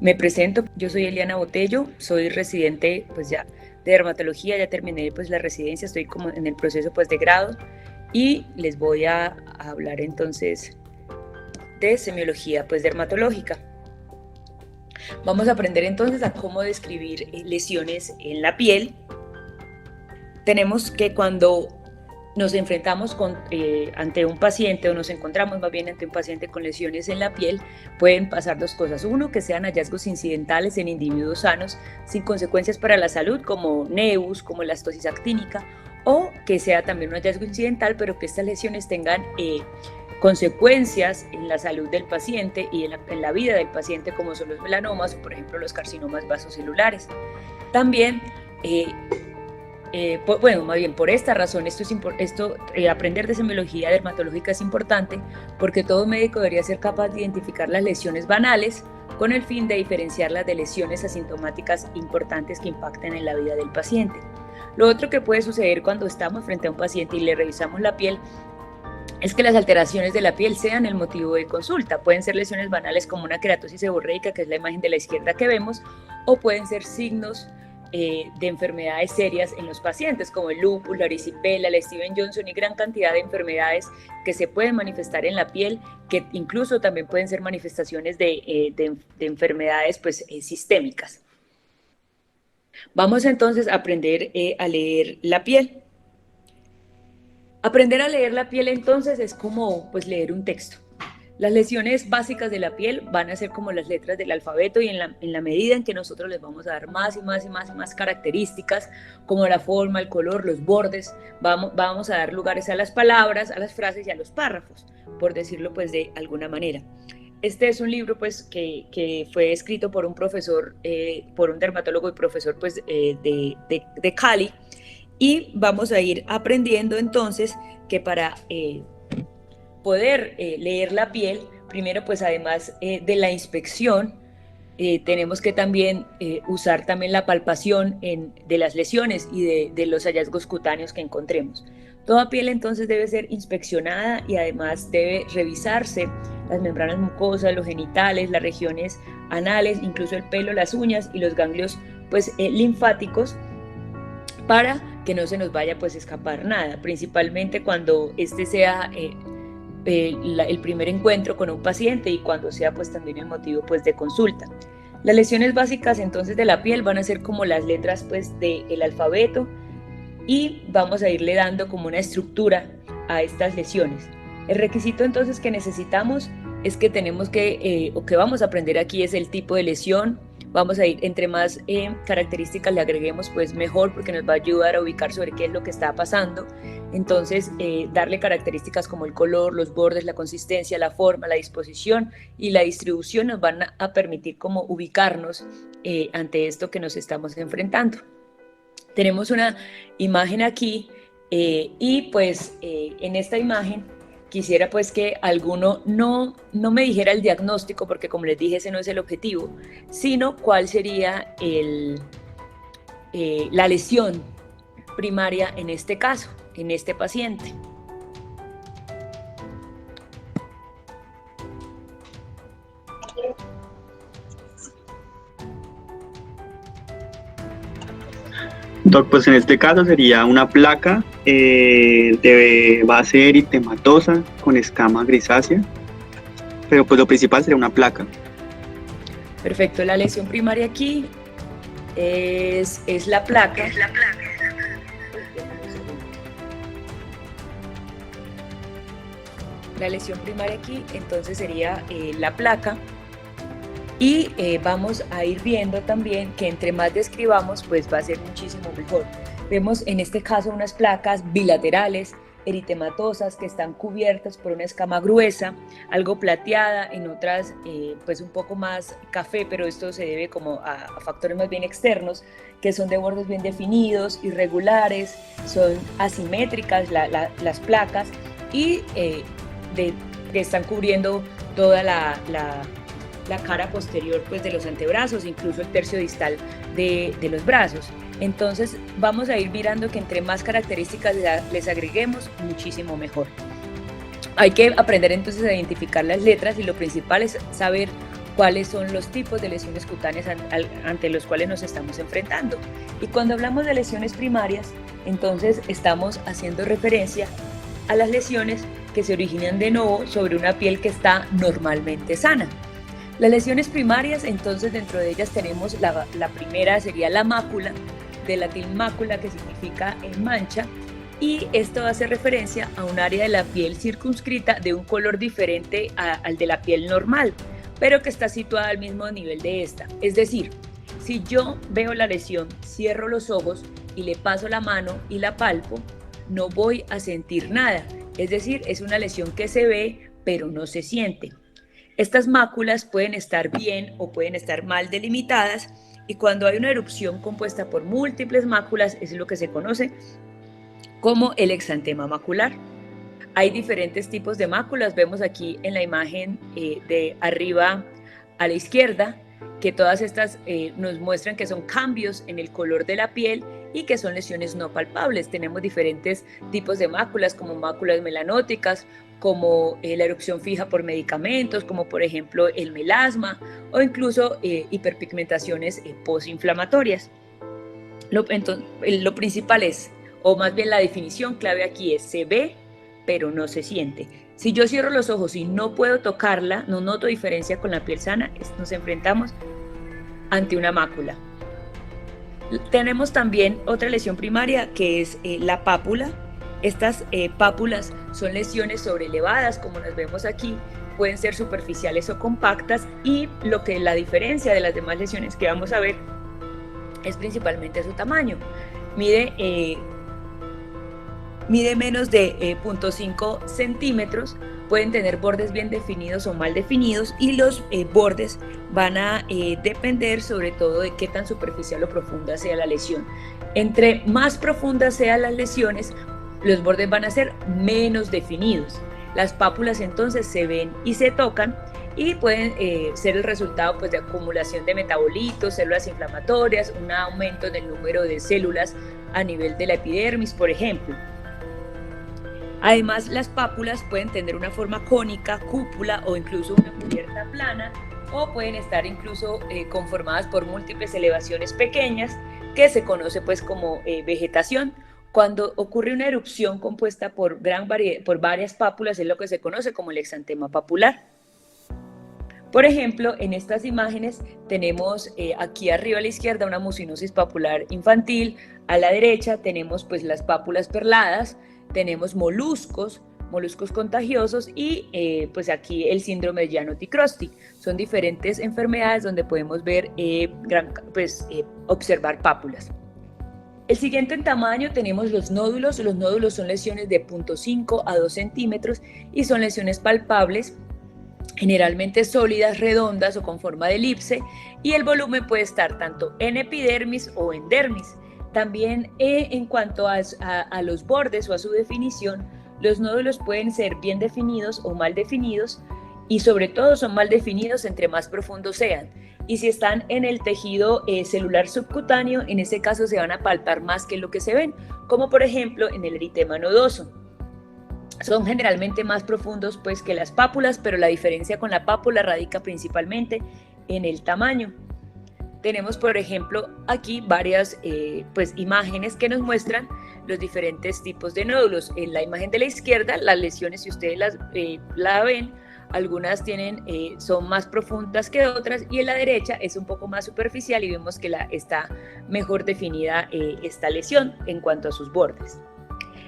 Me presento, yo soy Eliana Botello, soy residente pues ya de dermatología, ya terminé pues la residencia, estoy como en el proceso pues de grado y les voy a hablar entonces de semiología pues dermatológica. Vamos a aprender entonces a cómo describir lesiones en la piel. Tenemos que cuando nos enfrentamos ante un paciente o nos encontramos más bien ante un paciente con lesiones en la piel, pueden pasar dos cosas. Uno, que sean hallazgos incidentales en individuos sanos sin consecuencias para la salud, como nevus, como elastosis actínica, o que sea también un hallazgo incidental, pero que estas lesiones tengan consecuencias en la salud del paciente y en la vida del paciente, como son los melanomas o, por ejemplo, los carcinomas vasocelulares. También bueno, más bien por esta razón, aprender de semiología dermatológica es importante porque todo médico debería ser capaz de identificar las lesiones banales con el fin de diferenciarlas de lesiones asintomáticas importantes que impacten en la vida del paciente. Lo otro que puede suceder cuando estamos frente a un paciente y le revisamos la piel es que las alteraciones de la piel sean el motivo de consulta. Pueden ser lesiones banales como una queratosis seborreica, que es la imagen de la izquierda que vemos, o pueden ser signos de enfermedades serias en los pacientes, como el lupus, la erisipela, la Stevens-Johnson y gran cantidad de enfermedades que se pueden manifestar en la piel, que incluso también pueden ser manifestaciones de enfermedades pues, sistémicas. Vamos entonces a aprender a leer la piel. Aprender a leer la piel entonces es como pues leer un texto. Las lesiones básicas de la piel van a ser como las letras del alfabeto y en la medida en que nosotros les vamos a dar más y más y más y más características como la forma, el color, los bordes, vamos a dar lugares a las palabras, a las frases y a los párrafos, por decirlo pues de alguna manera. Este es un libro pues que fue escrito por un profesor, por un dermatólogo y profesor pues de Cali, y vamos a ir aprendiendo entonces que para poder leer la piel, primero pues además de la inspección, tenemos que también usar también la palpación de las lesiones y de los hallazgos cutáneos que encontremos. Toda piel entonces debe ser inspeccionada y además debe revisarse las membranas mucosas, los genitales, las regiones anales, incluso el pelo, las uñas y los ganglios pues, linfáticos, para que no se nos vaya pues escapar nada, principalmente cuando este sea el primer encuentro con un paciente y cuando sea pues también el motivo pues de consulta. Las lesiones básicas entonces de la piel van a ser como las letras pues del alfabeto y vamos a irle dando como una estructura a estas lesiones. El requisito entonces que necesitamos es que tenemos que, o que vamos a aprender aquí es el tipo de lesión. Vamos a ir, entre más características le agreguemos, pues mejor, porque nos va a ayudar a ubicar sobre qué es lo que está pasando. Entonces, darle características como el color, los bordes, la consistencia, la forma, la disposición y la distribución nos van a permitir como ubicarnos ante esto que nos estamos enfrentando. Tenemos una imagen aquí y pues en esta imagen quisiera pues que alguno no me dijera el diagnóstico, porque como les dije ese no es el objetivo, sino cuál sería la lesión primaria en este caso, en este paciente. Doc, pues en este caso sería una placa de base eritematosa con escama grisácea, pero pues lo principal sería una placa. Perfecto, la lesión primaria aquí es la placa. La lesión primaria aquí entonces sería la placa. Y vamos a ir viendo también que entre más describamos, pues va a ser muchísimo mejor. Vemos en este caso unas placas bilaterales, eritematosas, que están cubiertas por una escama gruesa, algo plateada, en otras pues un poco más café, pero esto se debe como a factores más bien externos, que son de bordes bien definidos, irregulares, son asimétricas las placas y que están cubriendo toda la cara posterior pues, de los antebrazos, incluso el tercio distal de los brazos. Entonces vamos a ir mirando que entre más características les agreguemos, muchísimo mejor. Hay que aprender entonces a identificar las letras y lo principal es saber cuáles son los tipos de lesiones cutáneas ante los cuales nos estamos enfrentando. Y cuando hablamos de lesiones primarias, entonces estamos haciendo referencia a las lesiones que se originan de nuevo sobre una piel que está normalmente sana. Las lesiones primarias, entonces dentro de ellas tenemos la primera sería la mácula, de latín mácula, que significa mancha, y esto hace referencia a un área de la piel circunscrita de un color diferente al de la piel normal, pero que está situada al mismo nivel de esta. Es decir, si yo veo la lesión, cierro los ojos y le paso la mano y la palpo, no voy a sentir nada. Es decir, es una lesión que se ve, pero no se siente. Estas máculas pueden estar bien o pueden estar mal delimitadas, y cuando hay una erupción compuesta por múltiples máculas, es lo que se conoce como el exantema macular. Hay diferentes tipos de máculas. Vemos aquí en la imagen de arriba a la izquierda que todas estas nos muestran que son cambios en el color de la piel y que son lesiones no palpables. Tenemos diferentes tipos de máculas, como máculas melanóticas, como la erupción fija por medicamentos, como por ejemplo el melasma, o incluso hiperpigmentaciones postinflamatorias. Lo principal es, o más bien la definición clave aquí es: se ve, pero no se siente. Si yo cierro los ojos y no puedo tocarla, no noto diferencia con la piel sana, nos enfrentamos ante una mácula. Tenemos también otra lesión primaria, que es la pápula. Estas pápulas son lesiones sobrelevadas, como las vemos aquí, pueden ser superficiales o compactas, y lo que la diferencia de las demás lesiones que vamos a ver es principalmente su tamaño. Mide menos de 0.5 centímetros, pueden tener bordes bien definidos o mal definidos, y los bordes van a depender sobre todo de qué tan superficial o profunda sea la lesión. Entre más profundas sean las lesiones, los bordes van a ser menos definidos. Las pápulas entonces se ven y se tocan, y pueden ser el resultado pues, de acumulación de metabolitos, células inflamatorias, un aumento en el número de células a nivel de la epidermis, por ejemplo. Además, las pápulas pueden tener una forma cónica, cúpula o incluso una cubierta plana, o pueden estar incluso conformadas por múltiples elevaciones pequeñas, que se conoce pues como vegetación. Cuando ocurre una erupción compuesta por varias pápulas, es lo que se conoce como el exantema papular. Por ejemplo, en estas imágenes tenemos aquí arriba a la izquierda una mucinosis papular infantil, a la derecha tenemos pues las pápulas perladas, tenemos moluscos contagiosos, y pues aquí el síndrome de Gianotti-Crosty. Son diferentes enfermedades donde podemos ver, observar pápulas. El siguiente en tamaño tenemos los nódulos. Los nódulos son lesiones de 0.5 a 2 centímetros y son lesiones palpables, generalmente sólidas, redondas o con forma de elipse, y el volumen puede estar tanto en epidermis o en dermis. También en cuanto a los bordes o a su definición, los nódulos pueden ser bien definidos o mal definidos, y sobre todo son mal definidos entre más profundos sean. Y si están en el tejido celular subcutáneo, en ese caso se van a palpar más que lo que se ven, como por ejemplo en el eritema nodoso. Son generalmente más profundos pues, que las pápulas, pero la diferencia con la pápula radica principalmente en el tamaño. Tenemos, por ejemplo, aquí varias imágenes que nos muestran los diferentes tipos de nódulos. En la imagen de la izquierda, las lesiones, si ustedes la ven, algunas son más profundas que otras, y en la derecha es un poco más superficial y vemos que está mejor definida esta lesión en cuanto a sus bordes.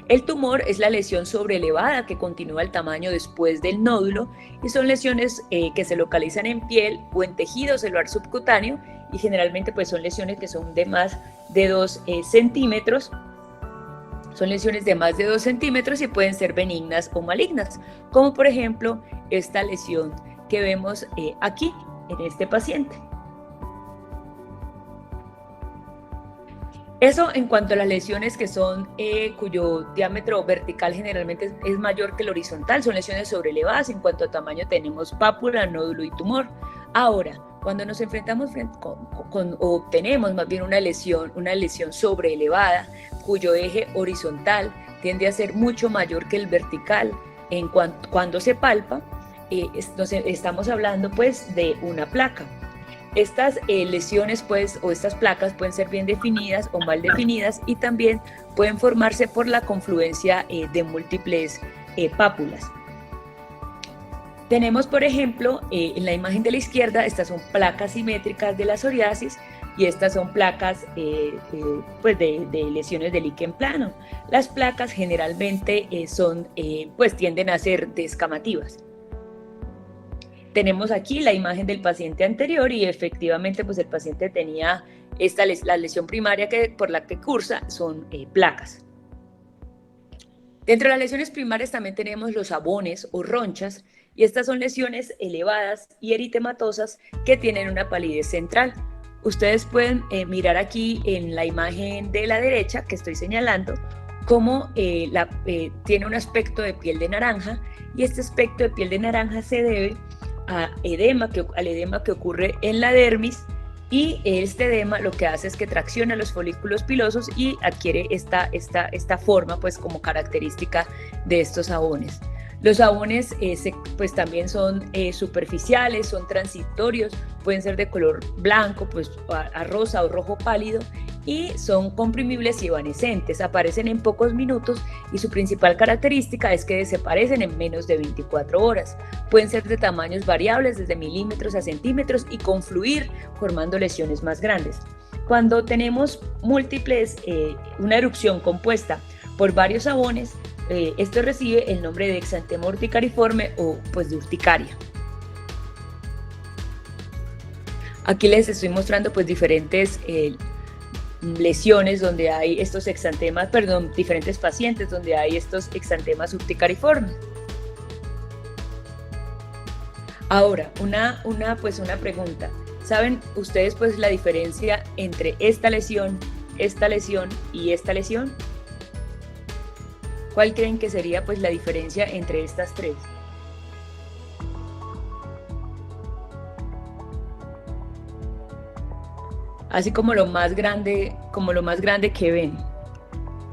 El tumor es la lesión sobrelevada que continúa el tamaño después del nódulo, y son lesiones que se localizan en piel o en tejido celular subcutáneo, y generalmente pues son lesiones que son de más de 2 centímetros. Son lesiones de más de 2 centímetros y pueden ser benignas o malignas, como por ejemplo esta lesión que vemos aquí en este paciente. Eso en cuanto a las lesiones que son cuyo diámetro vertical generalmente es mayor que el horizontal, son lesiones sobrelevadas. En cuanto a tamaño tenemos pápula, nódulo y tumor. Ahora, cuando nos enfrentamos o tenemos más bien una lesión sobreelevada, cuyo eje horizontal tiende a ser mucho mayor que el vertical cuando se palpa, estamos hablando pues de una placa. Estas lesiones pues o estas placas pueden ser bien definidas o mal definidas y también pueden formarse por la confluencia de múltiples pápulas. Tenemos, por ejemplo, en la imagen de la izquierda, estas son placas simétricas de la psoriasis y estas son placas pues de lesiones de líquen plano. Las placas generalmente pues tienden a ser descamativas. Tenemos aquí la imagen del paciente anterior y efectivamente pues el paciente tenía la lesión primaria por la que cursa son placas. Dentro de las lesiones primarias también tenemos los abones o ronchas y estas son lesiones elevadas y eritematosas que tienen una palidez central. Ustedes pueden mirar aquí en la imagen de la derecha que estoy señalando cómo tiene un aspecto de piel de naranja y este aspecto de piel de naranja se debe al edema que ocurre en la dermis y este edema lo que hace es que tracciona los folículos pilosos y adquiere esta forma pues como característica de estos abones. Los abones pues también son superficiales, son transitorios, pueden ser de color blanco, pues a rosa o rojo pálido y son comprimibles y evanescentes, aparecen en pocos minutos y su principal característica es que desaparecen en menos de 24 horas. Pueden ser de tamaños variables desde milímetros a centímetros y confluir formando lesiones más grandes. Cuando tenemos una erupción compuesta por varios abones, esto recibe el nombre de exantema urticariforme o pues de urticaria. Aquí les estoy mostrando pues diferentes lesiones donde hay estos diferentes pacientes donde hay estos exantemas urticariformes. Ahora, una pregunta. ¿Saben ustedes pues la diferencia entre esta lesión y esta lesión? ¿Cuál creen que sería pues la diferencia entre estas tres? Así como lo más grande que ven.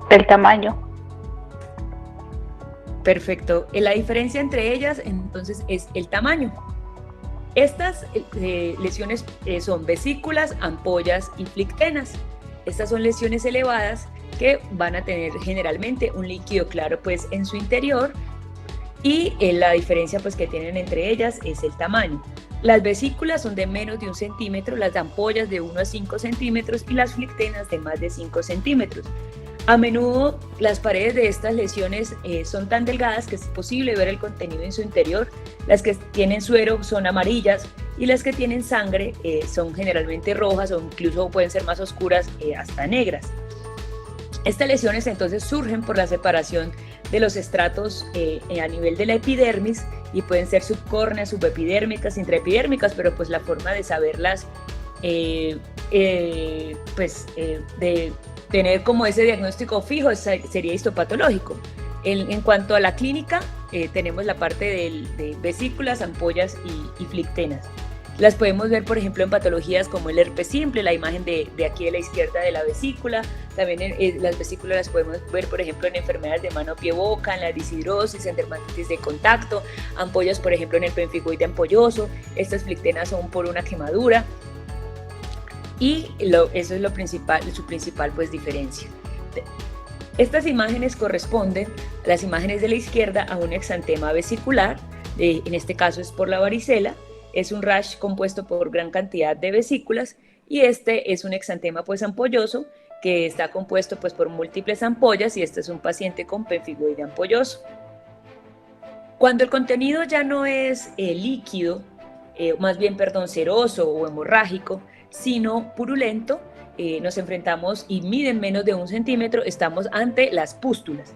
El tamaño. Perfecto. La diferencia entre ellas entonces es el tamaño. Estas lesiones son vesículas, ampollas y flictenas. Estas son lesiones elevadas que van a tener generalmente un líquido claro pues en su interior y la diferencia pues que tienen entre ellas es el tamaño. Las vesículas son de menos de 1 centímetro, las ampollas de 1 a 5 centímetros y las flictenas de más de 5 centímetros. A menudo las paredes de estas lesiones son tan delgadas que es posible ver el contenido en su interior. Las que tienen suero son amarillas y las que tienen sangre son generalmente rojas o incluso pueden ser más oscuras hasta negras. Estas lesiones entonces surgen por la separación de los estratos a nivel de la epidermis y pueden ser subcórneas, subepidérmicas, intraepidérmicas, pero pues la forma de saberlas, de tener como ese diagnóstico fijo sería histopatológico. En cuanto a la clínica, tenemos la parte de vesículas, ampollas y flictenas. Las podemos ver, por ejemplo, en patologías como el herpes simple, la imagen de aquí de la izquierda de la vesícula. También las vesículas las podemos ver, por ejemplo, en enfermedades de mano, pie, boca, en la disidrosis, en dermatitis de contacto, ampollas, por ejemplo, en el pemfigoide ampolloso. Estas flictenas son por una quemadura. Y eso es su principal pues, diferencia. Estas imágenes corresponden, las imágenes de la izquierda, a un exantema vesicular, en este caso es por la varicela. Es un rash compuesto por gran cantidad de vesículas y este es un exantema pues ampolloso que está compuesto pues por múltiples ampollas y este es un paciente con pemfigoide ampolloso. Cuando el contenido ya no es líquido, seroso o hemorrágico, sino purulento, nos enfrentamos y miden menos de 1 centímetro, estamos ante las pústulas.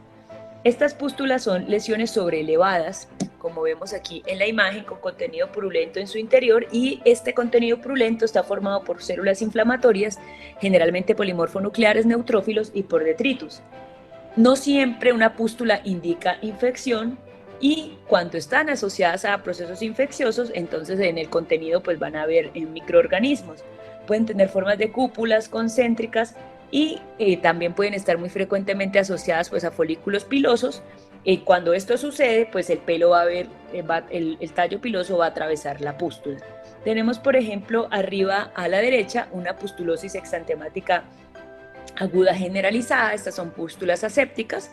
Estas pústulas son lesiones sobreelevadas, como vemos aquí en la imagen, con contenido purulento en su interior y este contenido purulento está formado por células inflamatorias, generalmente polimorfonucleares neutrófilos y por detritus. No siempre una pústula indica infección y cuando están asociadas a procesos infecciosos, entonces en el contenido pues van a haber microorganismos. Pueden tener formas de cúpulas concéntricas y también pueden estar muy frecuentemente asociadas pues, a folículos pilosos Cuando esto sucede, pues el pelo va a ver, el tallo piloso va a atravesar la pústula. Tenemos, por ejemplo, arriba a la derecha una pustulosis exantemática aguda generalizada. Estas son pústulas asépticas.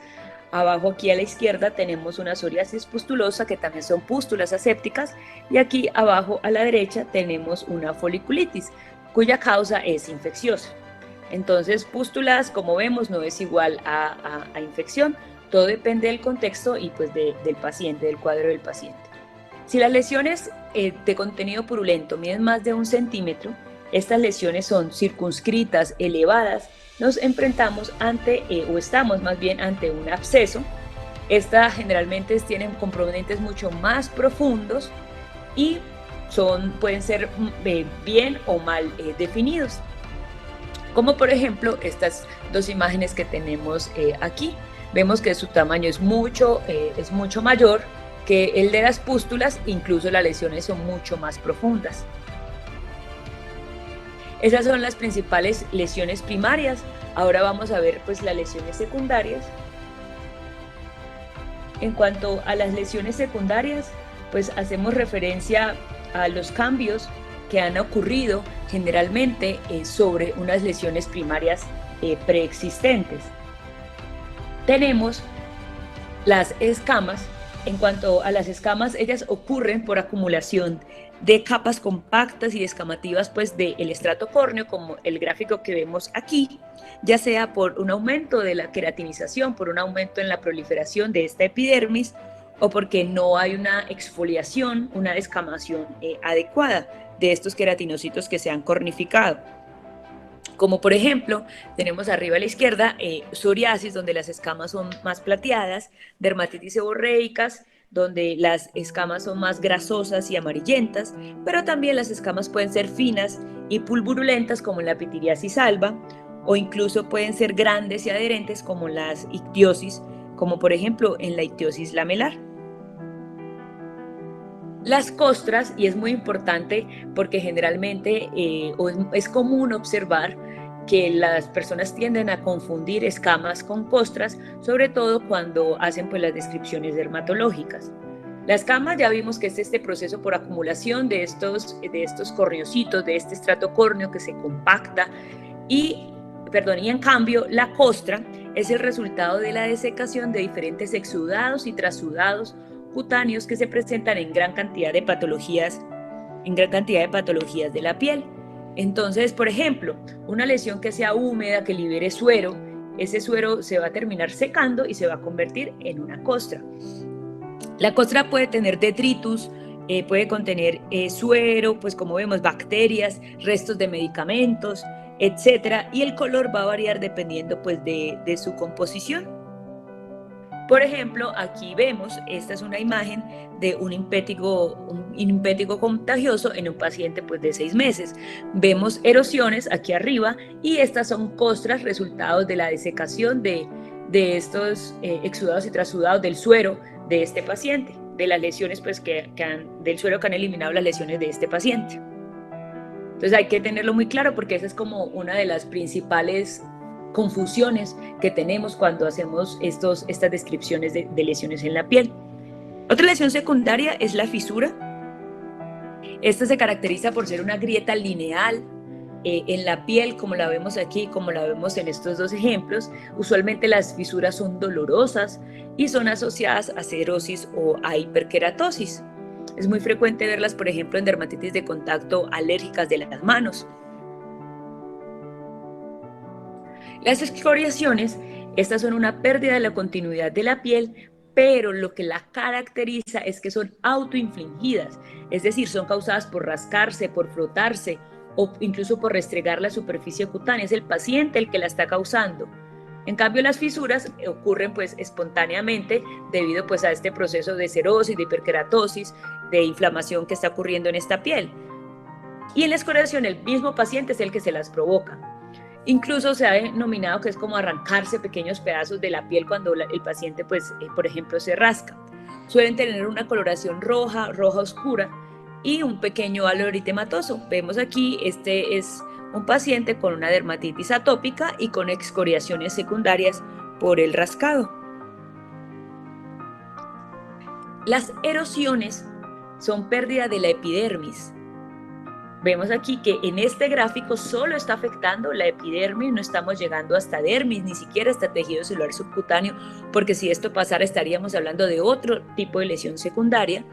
Abajo aquí a la izquierda tenemos una psoriasis pustulosa, que también son pústulas asépticas, y aquí abajo a la derecha tenemos una foliculitis, cuya causa es infecciosa. Entonces, pústulas, como vemos, no es igual a infección. Todo depende del contexto y pues del paciente, del cuadro del paciente. Si las lesiones de contenido purulento miden más de 1 centímetro, estas lesiones son circunscritas, elevadas, nos enfrentamos ante, o estamos más bien ante un absceso. Estas generalmente tienen componentes mucho más profundos y pueden ser bien o mal definidos. Como por ejemplo estas dos imágenes que tenemos aquí. Vemos que su tamaño es mucho mayor que el de las pústulas, incluso las lesiones son mucho más profundas. Esas son las principales lesiones primarias. Ahora vamos a ver pues las lesiones secundarias. En cuanto a las lesiones secundarias, pues hacemos referencia a los cambios que han ocurrido generalmente sobre unas lesiones primarias preexistentes. Tenemos las escamas. En cuanto a las escamas, ellas ocurren por acumulación de capas compactas y descamativas pues del estrato córneo, como el gráfico que vemos aquí, ya sea por un aumento de la queratinización, por un aumento en la proliferación de esta epidermis, o porque no hay una exfoliación, una descamación adecuada de estos queratinocitos que se han cornificado. Como por ejemplo, tenemos arriba a la izquierda psoriasis, donde las escamas son más plateadas, dermatitis seborreicas, donde las escamas son más grasosas y amarillentas, pero también las escamas pueden ser finas y pulvurulentas, como en la pitiriasis alba, o incluso pueden ser grandes y adherentes, como las ictiosis, como por ejemplo en la ictiosis lamelar. Las costras, y es muy importante porque generalmente es común observar que las personas tienden a confundir escamas con costras, sobre todo cuando hacen pues las descripciones dermatológicas. La escama, ya vimos que es este proceso por acumulación de estos corneocitos, de este estrato córneo que se compacta, y en cambio la costra es el resultado de la desecación de diferentes exudados y trasudados cutáneos que se presentan en gran cantidad de patologías de la piel. Entonces, por ejemplo, una lesión que sea húmeda, que libere suero, ese suero se va a terminar secando y se va a convertir en una costra. La costra puede tener detritus, puede contener suero, pues como vemos, bacterias, restos de medicamentos, etcétera, y el color va a variar dependiendo pues de su composición. Por ejemplo, aquí vemos, esta es una imagen de un impétigo contagioso en un paciente pues, de 6 meses. Vemos erosiones aquí arriba y estas son costras resultados de la desecación de estos exudados y trasudados del suero de este paciente, de las lesiones pues, del suero que han eliminado las lesiones de este paciente. Entonces hay que tenerlo muy claro porque esa es como una de las principales confusiones que tenemos cuando hacemos estas descripciones de lesiones en la piel. Otra lesión secundaria es la fisura. Esta se caracteriza por ser una grieta lineal en la piel, como la vemos aquí, como la vemos en estos dos ejemplos. Usualmente las fisuras son dolorosas y son asociadas a cerosis o a hiperkeratosis. Es muy frecuente verlas, por ejemplo, en dermatitis de contacto alérgicas de las manos. Las excoriaciones, estas son una pérdida de la continuidad de la piel, pero lo que la caracteriza es que son autoinfligidas, es decir, son causadas por rascarse, por frotarse o incluso por restregar la superficie cutánea. Es el paciente el que la está causando. En cambio, las fisuras ocurren pues espontáneamente debido pues a este proceso de cerosis, de hiperkeratosis, de inflamación que está ocurriendo en esta piel. Y en la excoriación el mismo paciente es el que se las provoca. Incluso se ha denominado que es como arrancarse pequeños pedazos de la piel cuando el paciente, pues, por ejemplo, se rasca. Suelen tener una coloración roja oscura y un pequeño halo eritematoso. Vemos aquí, este es un paciente con una dermatitis atópica y con excoriaciones secundarias por el rascado. Las erosiones son pérdida de la epidermis. Vemos aquí que en este gráfico solo está afectando la epidermis, no estamos llegando hasta dermis, ni siquiera hasta tejido celular subcutáneo, porque si esto pasara estaríamos hablando de otro tipo de lesión secundaria.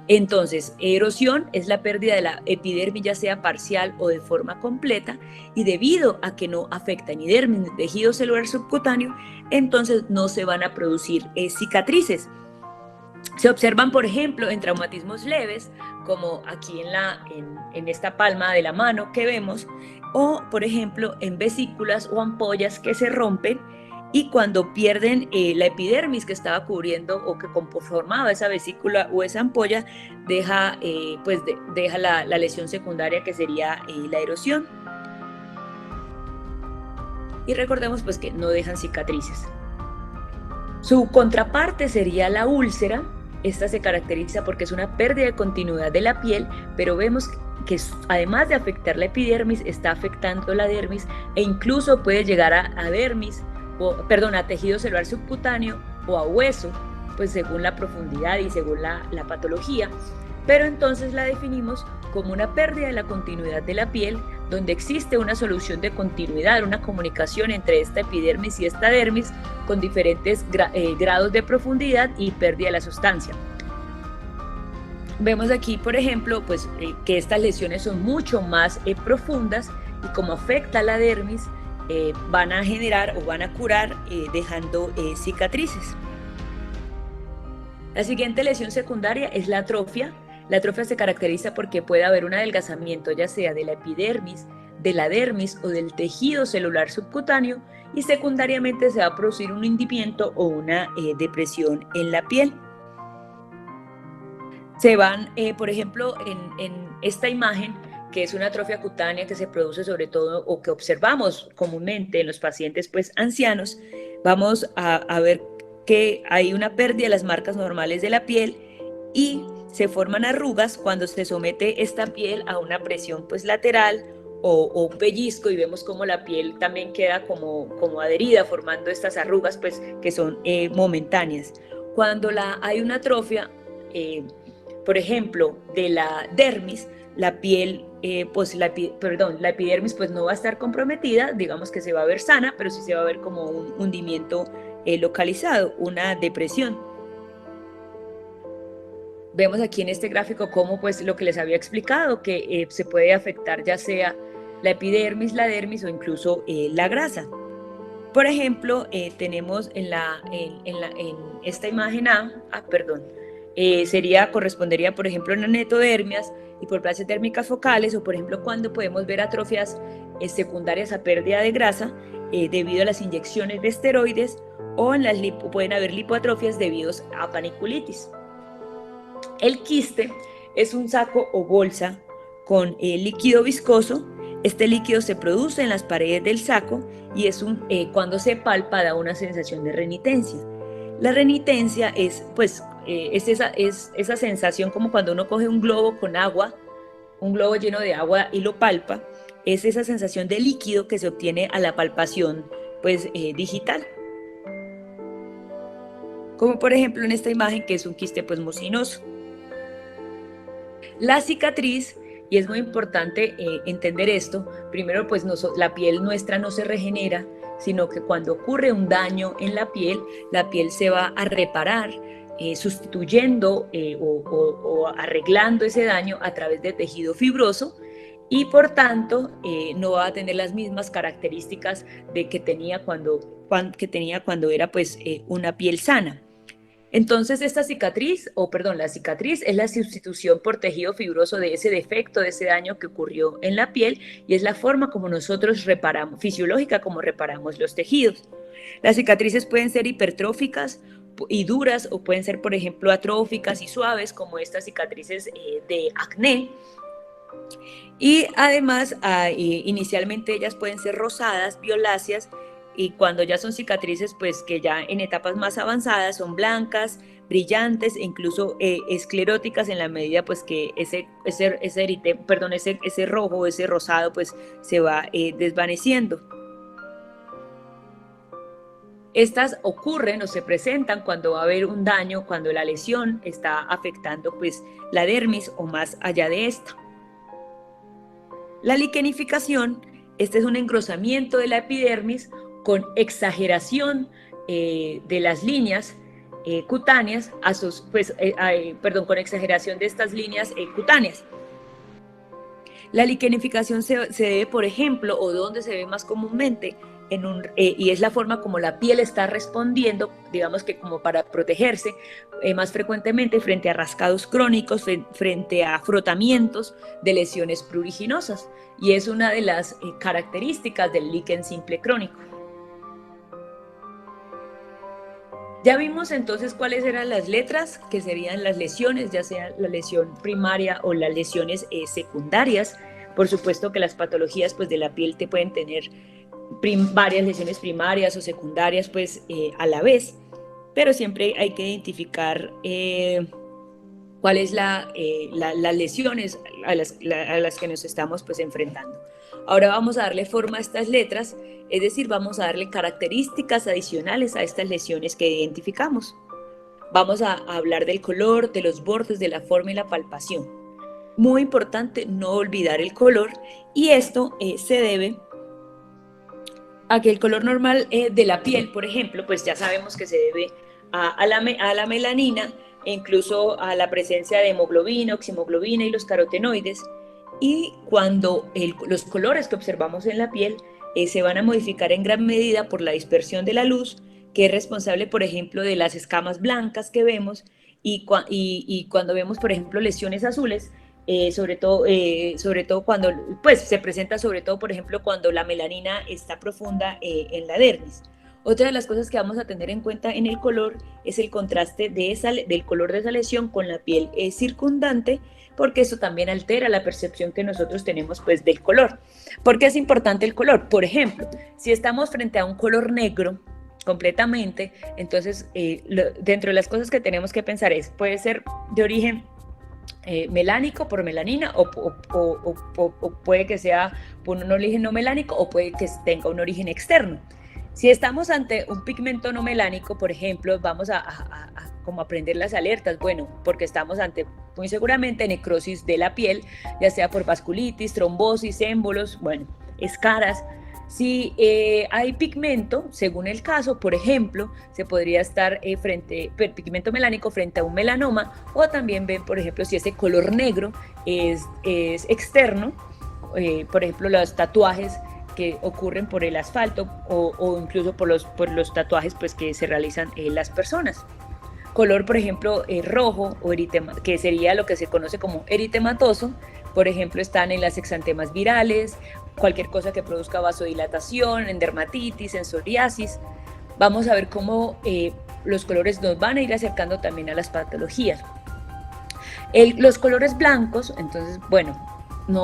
Entonces, erosión es la pérdida de la epidermis, ya sea parcial o de forma completa, y debido a que no afecta ni dermis ni tejido celular subcutáneo, entonces no se van a producir cicatrices. Se observan, por ejemplo, en traumatismos leves, como aquí en esta palma de la mano que vemos, o, por ejemplo, en vesículas o ampollas que se rompen y cuando pierden la epidermis que estaba cubriendo o que conformaba esa vesícula o esa ampolla, deja la lesión secundaria que sería la erosión. Y recordemos pues que no dejan cicatrices. Su contraparte sería la úlcera. Esta se caracteriza porque es una pérdida de continuidad de la piel, pero vemos que además de afectar la epidermis, está afectando la dermis e incluso puede llegar a dermis, a tejido celular subcutáneo o a hueso, pues según la profundidad y según la patología. Pero entonces la definimos como una pérdida de la continuidad de la piel, donde existe una solución de continuidad, una comunicación entre esta epidermis y esta dermis con diferentes grados de profundidad y pérdida de la sustancia. Vemos aquí, por ejemplo, pues, que estas lesiones son mucho más profundas y como afecta a la dermis, van a generar o van a curar dejando cicatrices. La siguiente lesión secundaria es la atrofia. La atrofia se caracteriza porque puede haber un adelgazamiento ya sea de la epidermis, de la dermis o del tejido celular subcutáneo y secundariamente se va a producir un hundimiento o una depresión en la piel. Se van, por ejemplo, en esta imagen, que es una atrofia cutánea que se produce sobre todo o que observamos comúnmente en los pacientes pues, ancianos, vamos a ver que hay una pérdida de las marcas normales de la piel y se forman arrugas cuando se somete esta piel a una presión pues, lateral o un pellizco y vemos como la piel también queda como adherida formando estas arrugas pues, que son momentáneas. Cuando hay una atrofia, por ejemplo, de la dermis, la piel, la epidermis pues no va a estar comprometida, digamos que se va a ver sana, pero sí se va a ver como un hundimiento localizado, una depresión. Vemos aquí en este gráfico cómo pues lo que les había explicado, que se puede afectar ya sea la epidermis, la dermis o incluso la grasa. Por ejemplo, tenemos en esta imagen correspondería por ejemplo a netodermias, hiperplasias dérmicas focales o por ejemplo cuando podemos ver atrofias secundarias a pérdida de grasa debido a las inyecciones de esteroides o pueden haber lipoatrofias debido a paniculitis. El quiste es un saco o bolsa con líquido viscoso. Este líquido se produce en las paredes del saco y cuando se palpa da una sensación de renitencia. La renitencia es esa sensación como cuando uno coge un globo con agua, un globo lleno de agua y lo palpa, es esa sensación de líquido que se obtiene a la palpación digital. Como por ejemplo en esta imagen que es un quiste mucinoso. La cicatriz, y es muy importante entender esto, primero la piel nuestra no se regenera, sino que cuando ocurre un daño en la piel se va a reparar, sustituyendo o arreglando ese daño a través de tejido fibroso y por tanto no va a tener las mismas características que tenía cuando era una piel sana. Entonces la cicatriz es la sustitución por tejido fibroso de ese defecto, de ese daño que ocurrió en la piel y es la forma como nosotros reparamos, fisiológica como reparamos los tejidos. Las cicatrices pueden ser hipertróficas y duras o pueden ser, por ejemplo, atróficas y suaves como estas cicatrices de acné. Y además, inicialmente ellas pueden ser rosadas, violáceas, y cuando ya son cicatrices, que ya en etapas más avanzadas son blancas, brillantes e incluso escleróticas en la medida que ese rojo, ese rosado se va desvaneciendo. Estas ocurren o se presentan cuando va a haber un daño, cuando la lesión está afectando pues la dermis o más allá de esta. La liquenificación, este es un engrosamiento de la epidermis con exageración de las líneas cutáneas, con exageración de estas líneas cutáneas. La liquenificación se debe, por ejemplo, o donde se ve más comúnmente, y es la forma como la piel está respondiendo, digamos que como para protegerse más frecuentemente frente a rascados crónicos, frente a frotamientos de lesiones pruriginosas, y es una de las características del líquen simple crónico. Ya vimos entonces cuáles eran las letras, que serían las lesiones, ya sea la lesión primaria o las lesiones secundarias. Por supuesto que las patologías pues, de la piel te pueden tener varias lesiones primarias o secundarias pues, a la vez, pero siempre hay que identificar cuáles las lesiones a las que nos estamos pues, enfrentando. Ahora vamos a darle forma a estas letras, es decir, vamos a darle características adicionales a estas lesiones que identificamos. Vamos a hablar del color, de los bordes, de la forma y la palpación. Muy importante no olvidar el color, y esto se debe a que el color normal de la piel, por ejemplo, pues ya sabemos que se debe a la melanina e incluso a la presencia de hemoglobina, oximoglobina y los carotenoides. Y cuando los colores que observamos en la piel se van a modificar en gran medida por la dispersión de la luz, que es responsable, por ejemplo, de las escamas blancas que vemos, y cuando vemos, por ejemplo, lesiones azules, sobre todo cuando pues, se presenta, sobre todo, por ejemplo, cuando la melanina está profunda en la dermis. Otra de las cosas que vamos a tener en cuenta en el color es el contraste del color de esa lesión con la piel circundante, porque eso también altera la percepción que nosotros tenemos pues, del color. ¿Por qué es importante el color? Por ejemplo, si estamos frente a un color negro completamente, entonces dentro de las cosas que tenemos que pensar puede ser de origen melánico por melanina o puede que sea por un origen no melánico o puede que tenga un origen externo. Si estamos ante un pigmento no melánico, por ejemplo, vamos a como aprender las alertas, bueno, porque estamos ante muy seguramente necrosis de la piel, ya sea por vasculitis, trombosis, émbolos, bueno, escaras. Si hay pigmento, según el caso, por ejemplo, se podría estar pigmento melánico frente a un melanoma, o también ven, por ejemplo, si ese color negro es externo, por ejemplo, los tatuajes que ocurren por el asfalto o incluso por los tatuajes pues, que se realizan las personas. Color, por ejemplo, rojo, o que sería lo que se conoce como eritematoso, por ejemplo, están en las exantemas virales, cualquier cosa que produzca vasodilatación, en dermatitis, en psoriasis. Vamos a ver cómo los colores nos van a ir acercando también a las patologías. Los colores blancos, entonces, bueno, en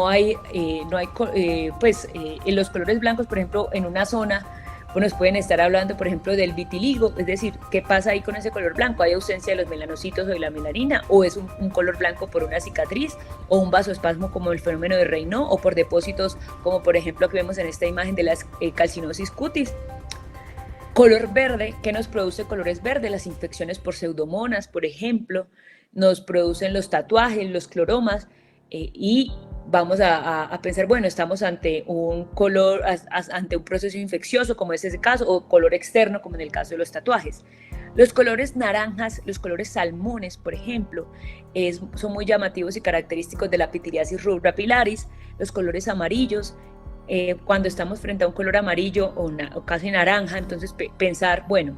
los colores blancos, por ejemplo, en una zona, pues nos pueden estar hablando, por ejemplo, del vitiligo, es decir, ¿qué pasa ahí con ese color blanco? ¿Hay ausencia de los melanocitos o de la melanina? ¿O es un color blanco por una cicatriz? ¿O un vasoespasmo como el fenómeno de Raynaud? ¿O por depósitos como, por ejemplo, que vemos en esta imagen de la calcinosis cutis? Color verde, ¿qué nos produce colores verdes? Las infecciones por pseudomonas, por ejemplo, nos producen los tatuajes, los cloromas, y vamos a pensar, bueno, estamos ante un proceso infeccioso, como es ese caso, o color externo, como en el caso de los tatuajes. Los colores naranjas, los colores salmones, por ejemplo, son muy llamativos y característicos de la pitiriasis rubra pilaris. Los colores amarillos, cuando estamos frente a un color amarillo o casi naranja, entonces pensar, bueno,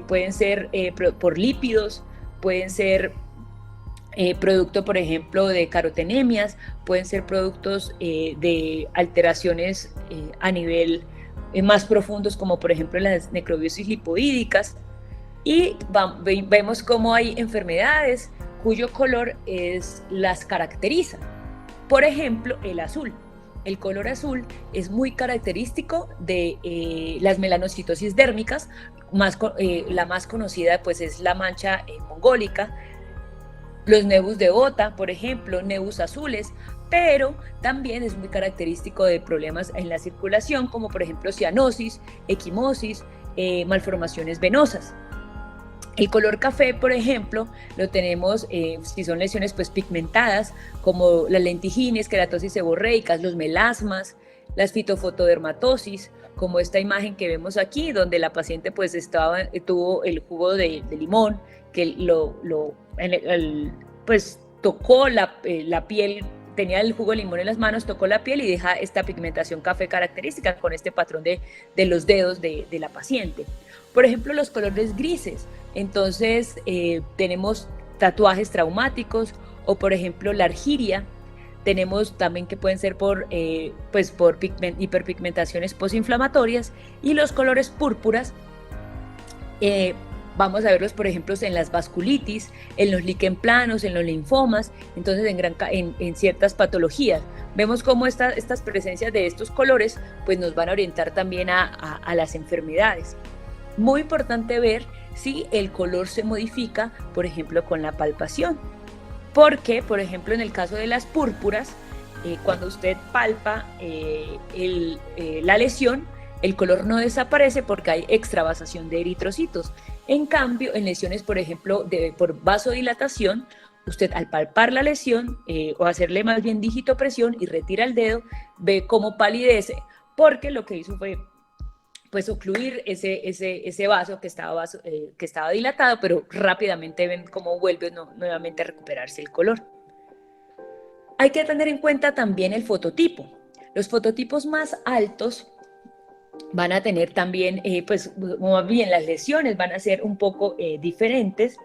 pueden ser por lípidos, pueden ser producto, por ejemplo, de carotenemias, pueden ser productos de alteraciones a nivel más profundos, como por ejemplo las necrobiosis lipoídicas, y vemos cómo hay enfermedades cuyo color las caracteriza. Por ejemplo, el azul. El color azul es muy característico de las melanocitosis dérmicas, la más conocida pues es la mancha mongólica, los nevus de Ota, por ejemplo, nevus azules, pero también es muy característico de problemas en la circulación, como por ejemplo cianosis, equimosis, malformaciones venosas. El color café, por ejemplo, lo tenemos si son lesiones pues pigmentadas, como las lentigines, queratosis seborreicas, los melasmas, las fitofotodermatosis, como esta imagen que vemos aquí, donde la paciente pues tuvo el jugo de limón, que pues tocó la piel, tenía el jugo de limón en las manos, tocó la piel y deja esta pigmentación café característica con este patrón de los dedos de la paciente. Por ejemplo, los colores grises, entonces tenemos tatuajes traumáticos, o por ejemplo la argiria, tenemos también que pueden ser por hiperpigmentaciones postinflamatorias, y los colores púrpuras, vamos a verlos por ejemplo en las vasculitis, en los líquen planos, en los linfomas, entonces en ciertas patologías. Vemos cómo estas presencias de estos colores pues nos van a orientar también a las enfermedades. Muy importante ver si el color se modifica, por ejemplo, con la palpación. Porque, por ejemplo, en el caso de las púrpuras, cuando usted palpa la lesión, el color no desaparece porque hay extravasación de eritrocitos. En cambio, en lesiones, por ejemplo, por vasodilatación, usted al palpar la lesión o hacerle más bien digitopresión y retira el dedo, ve cómo palidece, porque lo que hizo fue pues ocluir ese vaso que estaba dilatado, pero rápidamente ven cómo vuelve nuevamente a recuperarse el color. Hay que tener en cuenta también el fototipo. Los fototipos más altos van a tener también, pues más bien las lesiones van a ser un poco diferentes,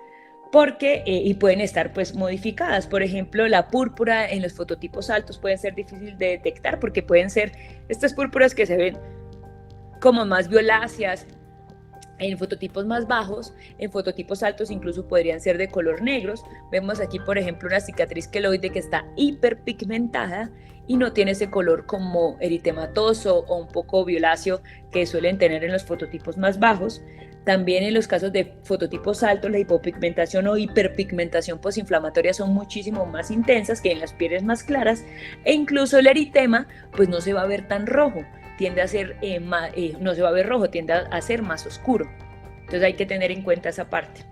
porque y pueden estar pues modificadas. Por ejemplo, la púrpura en los fototipos altos puede ser difícil de detectar, porque pueden ser estas púrpuras que se ven como más violáceas en fototipos más bajos. En fototipos altos incluso podrían ser de color negros. Vemos aquí, por ejemplo, una cicatriz queloide que está hiperpigmentada y no tiene ese color como eritematoso o un poco violáceo que suelen tener en los fototipos más bajos. También en los casos de fototipos altos, la hipopigmentación o hiperpigmentación postinflamatoria son muchísimo más intensas que en las pieles más claras, e incluso el eritema pues no se va a ver tan rojo, tiende a ser no se va a ver rojo, tiende a ser más oscuro. Entonces hay que tener en cuenta esa parte.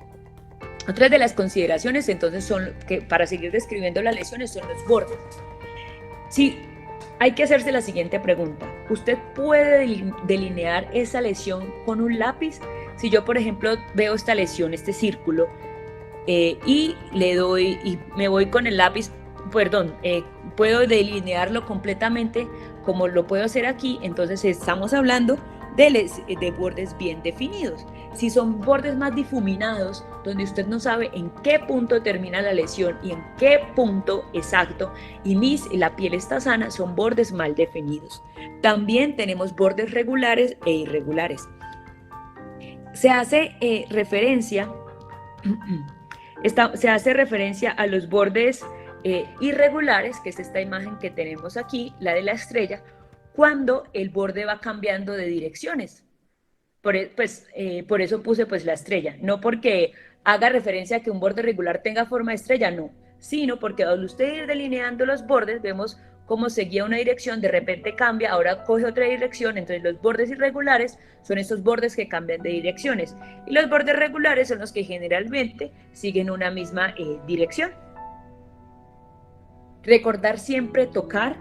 Otras de las consideraciones entonces son que para seguir describiendo las lesiones son los bordes. Sí, hay que hacerse la siguiente pregunta: ¿usted puede delinear esa lesión con un lápiz? Si yo, por ejemplo, veo esta lesión, este círculo, y le doy y me voy con el lápiz, puedo delinearlo completamente como lo puedo hacer aquí, entonces estamos hablando de bordes bien definidos. Si son bordes más difuminados, donde usted no sabe en qué punto termina la lesión y en qué punto exacto inicia la piel está sana, son bordes mal definidos. También tenemos bordes regulares e irregulares. Se hace referencia a los bordes irregulares, que es esta imagen que tenemos aquí, la de la estrella, cuando el borde va cambiando de direcciones. Por eso puse pues la estrella, no porque haga referencia a que un borde regular tenga forma de estrella, no, sino porque al usted ir delineando los bordes, vemos cómo seguía una dirección, de repente cambia, ahora coge otra dirección. Entonces los bordes irregulares son esos bordes que cambian de direcciones, y los bordes regulares son los que generalmente siguen una misma dirección. Recordar siempre tocar,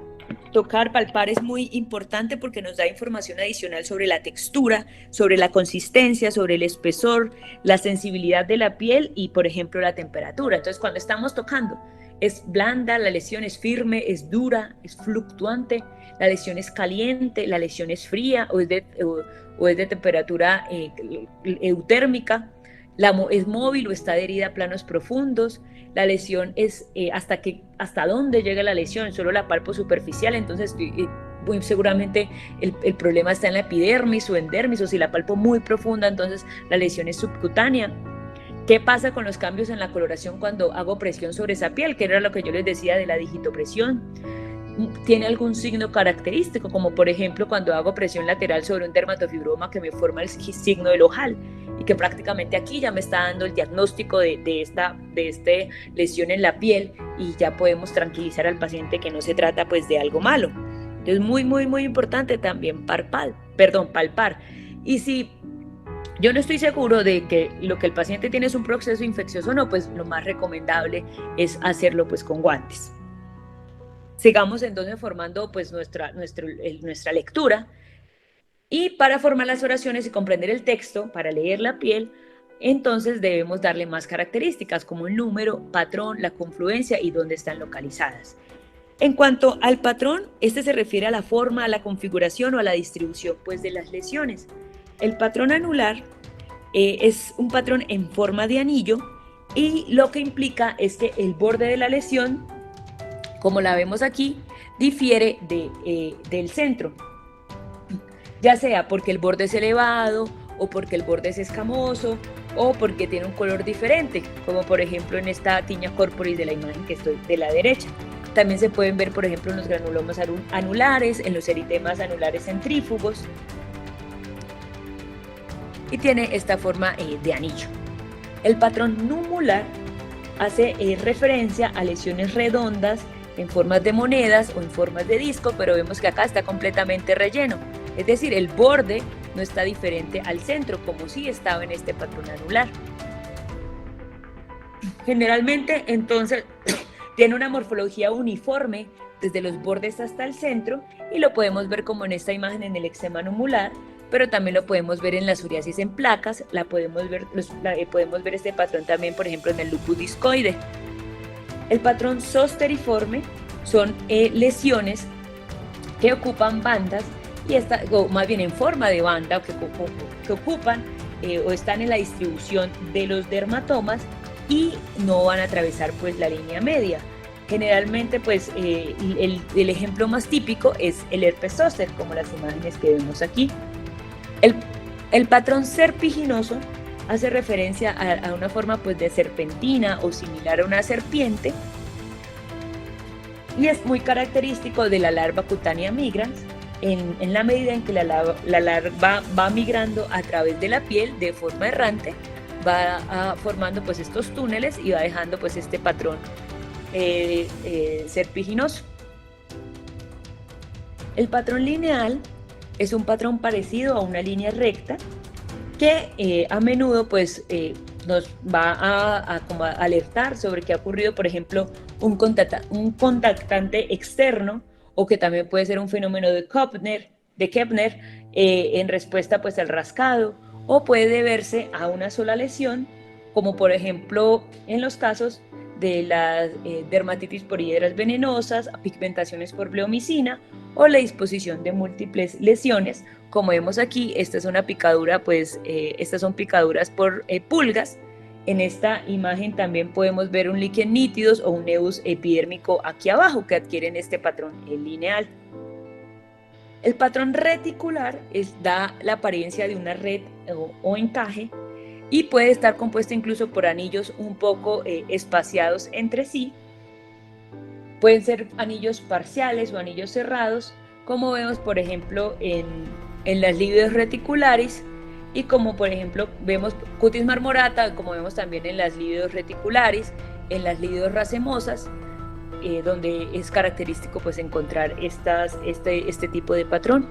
palpar es muy importante porque nos da información adicional sobre la textura, sobre la consistencia, sobre el espesor, la sensibilidad de la piel y, por ejemplo, la temperatura. Entonces, cuando estamos tocando, es blanda, la lesión es firme, es dura, es fluctuante, la lesión es caliente, la lesión es fría o es de temperatura eutérmica, es móvil o está adherida a planos profundos. La lesión es hasta dónde llega la lesión, solo la palpo superficial, entonces muy seguramente el problema está en la epidermis o endermis, o si la palpo muy profunda, entonces la lesión es subcutánea. ¿Qué pasa con los cambios en la coloración cuando hago presión sobre esa piel? Que era lo que yo les decía de la digitopresión. ¿Tiene algún signo característico? Como por ejemplo cuando hago presión lateral sobre un dermatofibroma que me forma el signo del ojal, y que prácticamente aquí ya me está dando el diagnóstico de esta lesión en la piel, y ya podemos tranquilizar al paciente que no se trata pues de algo malo. Entonces muy muy muy importante también palpar. Y si yo no estoy seguro de que lo que el paciente tiene es un proceso infeccioso o no, pues lo más recomendable es hacerlo pues con guantes. Sigamos entonces formando pues nuestra lectura, y para formar las oraciones y comprender el texto, para leer la piel, entonces debemos darle más características como el número, patrón, la confluencia y dónde están localizadas. En cuanto al patrón, este se refiere a la forma, a la configuración o a la distribución pues, de las lesiones. El patrón anular es un patrón en forma de anillo, y lo que implica es que el borde de la lesión, como la vemos aquí, difiere del centro, ya sea porque el borde es elevado o porque el borde es escamoso o porque tiene un color diferente, como por ejemplo en esta tiña corporis de la imagen que estoy de la derecha. También se pueden ver, por ejemplo, en los granulomas anulares, en los eritemas anulares centrífugos, y tiene esta forma de anillo. El patrón numular hace referencia a lesiones redondas en formas de monedas o en formas de disco, pero vemos que acá está completamente relleno, es decir, el borde no está diferente al centro como sí estaba en este patrón anular. Generalmente entonces tiene una morfología uniforme desde los bordes hasta el centro, y lo podemos ver como en esta imagen en el eczema numular, pero también lo podemos ver en la psoriasis en placas, podemos ver este patrón también, por ejemplo, en el lupus discoide. El patrón zosteriforme son lesiones que ocupan bandas, o más bien en forma de banda, que ocupan o están en la distribución de los dermatomas y no van a atravesar pues la línea media. Generalmente pues el ejemplo más típico es el herpes zóster, como las imágenes que vemos aquí. El patrón serpiginoso hace referencia a una forma pues de serpentina o similar a una serpiente, y es muy característico de la larva cutánea migrans, en la medida en que la larva va migrando a través de la piel de forma errante, va formando pues estos túneles y va dejando pues este patrón serpiginoso. El patrón lineal es un patrón parecido a una línea recta que a menudo pues nos va a alertar sobre que ha ocurrido, por ejemplo, un contactante externo, o que también puede ser un fenómeno de Koepner en respuesta pues al rascado, o puede deberse a una sola lesión, como por ejemplo en los casos de las dermatitis por hiedras venenosas, pigmentaciones por bleomicina o la disposición de múltiples lesiones, como vemos aquí. Esta es una picadura, pues estas son picaduras por pulgas. En esta imagen también podemos ver un líquen nítidos o un nevus epidérmico aquí abajo, que adquieren este patrón lineal. El patrón reticular da la apariencia de una red o encaje, y puede estar compuesta incluso por anillos un poco espaciados entre sí. Pueden ser anillos parciales o anillos cerrados, como vemos por ejemplo en las livios reticulares, y como por ejemplo vemos cutis marmorata, como vemos también en las livios reticulares, en las livios racemosas, donde es característico pues encontrar este tipo de patrón.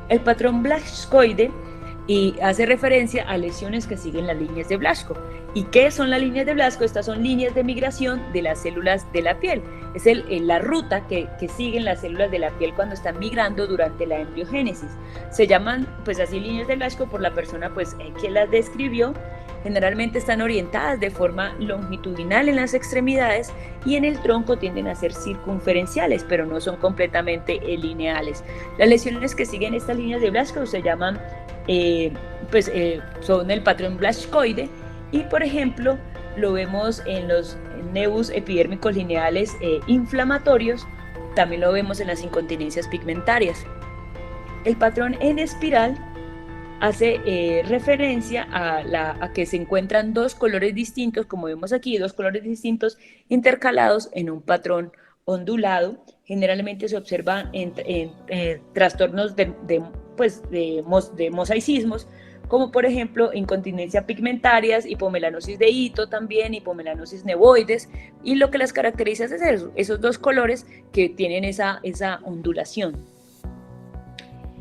El patrón blascoide hace referencia a lesiones que siguen las líneas de Blaschko. ¿Y qué son las líneas de Blaschko? Estas son líneas de migración de las células de la piel. Es la ruta que siguen las células de la piel cuando están migrando durante la embriogénesis. Se llaman pues así líneas de Blaschko por la persona pues que las describió. Generalmente están orientadas de forma longitudinal en las extremidades, y en el tronco tienden a ser circunferenciales, pero no son completamente lineales. Las lesiones que siguen estas líneas de Blaschko se llaman son el patrón blascoide, y por ejemplo lo vemos en los nevus epidérmicos lineales inflamatorios. También lo vemos en las incontinencias pigmentarias. El patrón en espiral hace referencia a que se encuentran dos colores distintos, como vemos aquí, dos colores distintos intercalados en un patrón ondulado. Generalmente se observan en trastornos de mosaicismos, como por ejemplo incontinencia pigmentarias, hipomelanosis de hito, también hipomelanosis nevoides, y lo que las caracteriza es esos dos colores que tienen esa ondulación.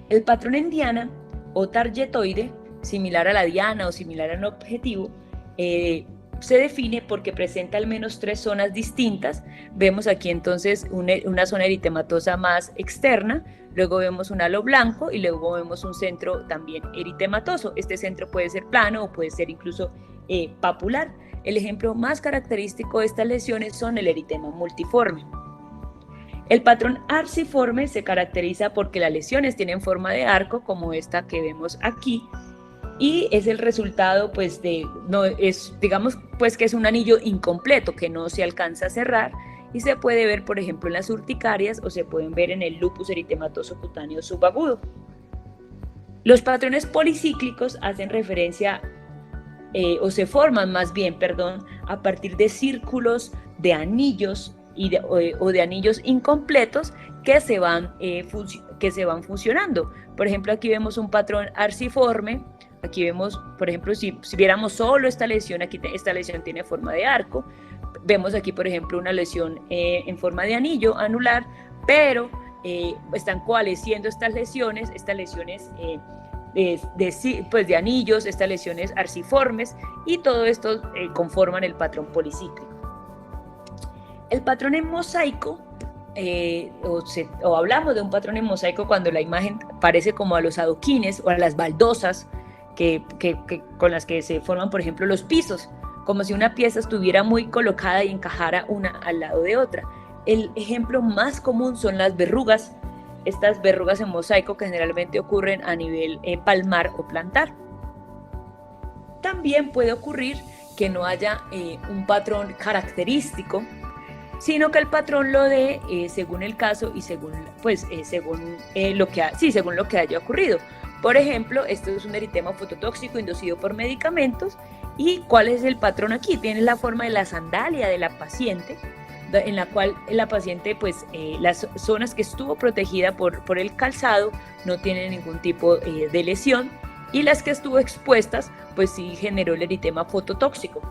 El patrón en diana o targetoide similar a la diana o similar a un objetivo, se define porque presenta al menos 3 zonas distintas. Vemos aquí entonces una zona eritematosa más externa, luego vemos un halo blanco y luego vemos un centro también eritematoso. Este centro puede ser plano o puede ser incluso papular. El ejemplo más característico de estas lesiones son el eritema multiforme. El patrón arciforme se caracteriza porque las lesiones tienen forma de arco, como esta que vemos aquí, y es el resultado, pues, digamos, pues, que es un anillo incompleto que no se alcanza a cerrar, y se puede ver, por ejemplo, en las urticarias o se pueden ver en el lupus eritematoso cutáneo subagudo. Los patrones policíclicos hacen referencia, o se forman más bien, perdón, a partir de círculos de anillos o de anillos incompletos que se van fusionando. Por ejemplo, aquí vemos un patrón arciforme. Aquí vemos, por ejemplo, si viéramos solo esta lesión, aquí esta lesión tiene forma de arco. Vemos aquí, por ejemplo, una lesión en forma de anillo anular, pero están coalesciendo estas lesiones de anillos, estas lesiones arciformes, y todo esto conforman el patrón policíclico. El patrón en mosaico, o hablamos de un patrón en mosaico cuando la imagen parece como a los adoquines o a las baldosas con las que se forman, por ejemplo, los pisos, como si una pieza estuviera muy colocada y encajara una al lado de otra. El ejemplo más común son las verrugas, estas verrugas en mosaico que generalmente ocurren a nivel palmar o plantar. También puede ocurrir que no haya un patrón característico, sino que el patrón lo dé según el caso y según lo que haya ocurrido. Por ejemplo, esto es un eritema fototóxico inducido por medicamentos. ¿Y cuál es el patrón aquí? Tiene la forma de la sandalia de la paciente, en la cual la paciente, pues, las zonas que estuvo protegida por el calzado no tienen ningún tipo de lesión, y las que estuvo expuestas, pues sí generó el eritema fototóxico.